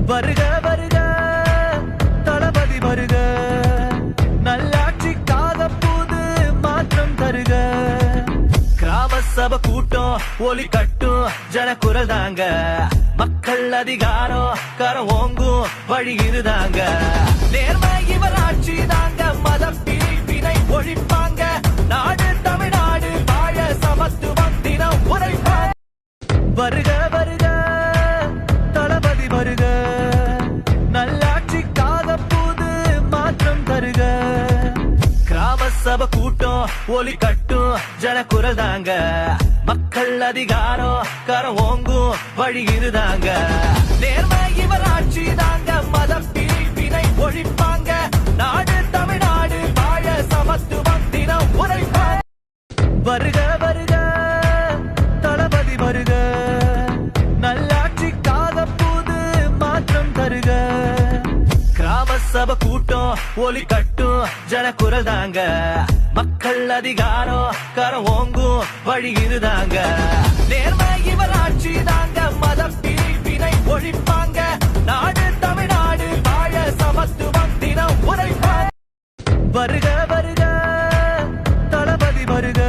வருக வருக தளபதி வருக, நல்லாட்சிக்காக புது மாற்றம் தருக. கிராம சபை கூட்டம் ஒலி கட்டும் ஜனக்குரல் தாங்க, மக்கள் அதிகாரம் கரம் ஓங்கும் வழி இதுதாங்க. நேர்மை இவர் ஆட்சி தாங்க, மத பிரிவினை ஒழிப்பாங்க, நாடு தமிழ்நாடு வாழ சமத்துவம் தினம் உரைப்பாங்க. வருக வருக தளபதி வருக, நல்லாட்சிக்காக புது மாற்றம் தருக. கிராம சபை கூட்டம் ஒலி கட்டும் ஜனக்குரல் தாங்க, மக்கள் அதிகாரம் கரம் ஓங்கும் வழி இதுதாங்க. நேர்மை இவர் ஆட்சி தாங்க, மத பிரிவினை ஒழிப்பாங்க, நாடு தமிழ்நாடு வாழ சமத்துவம் தினம் உரைப்பாங்க. வருக வருக தளபதி வருக, நல்லாட்சிக்காக புது மாற்றம் தருக. கிராம சபை கூட்டம் ஒலி கட்டும் ஜனக்குரல் தாங்க, மக்கள் அதிகாரம் கரம் ஓங்கும் வழி இதுதாங்க. நேர்மை இவர் ஆட்சி தாங்க, மத பிரிவினை ஒழிப்பாங்க, நாடு தமிழ்நாடு வாழ சமத்துவம் தினம் உரைப்பாங்க. வருக வருக தளபதி வருக,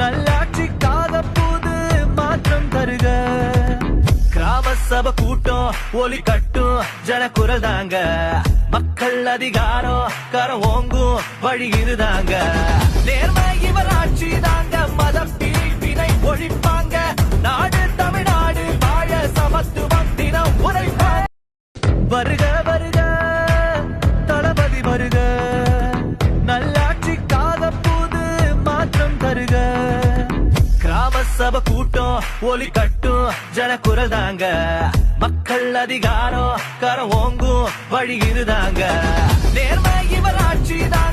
நல்லாட்சிக்காக புது மாற்றம் தருக. கிராம சபை கூட்டம் ஒலி கட்டும் ஜனக்குரல் தாங்க, மக்கள் அதிகாரம் கரம் ஓங்கும் வழி இதுதாங்க. நேர்மை இவர் ஆட்சி தாங்க, மத பிரிவினை ஒழிப்பாங்க, நாடு தமிழ்நாடு வாழ சமத்துவம் தினம் உரைப்பாங்க. வருக வருக தளபதி வருக, நல்லாட்சிக்காக புது மாற்றம் தருக. கிராம சபை கூட்டம் ஒலி கட்டும் ஜனக்குரல் தாங்க, மக்கள் அதிகாரம் கரம் ஓங்கும் வழி இதுதாங்க. நேர்மை இவர் ஆட்சி தாங்க.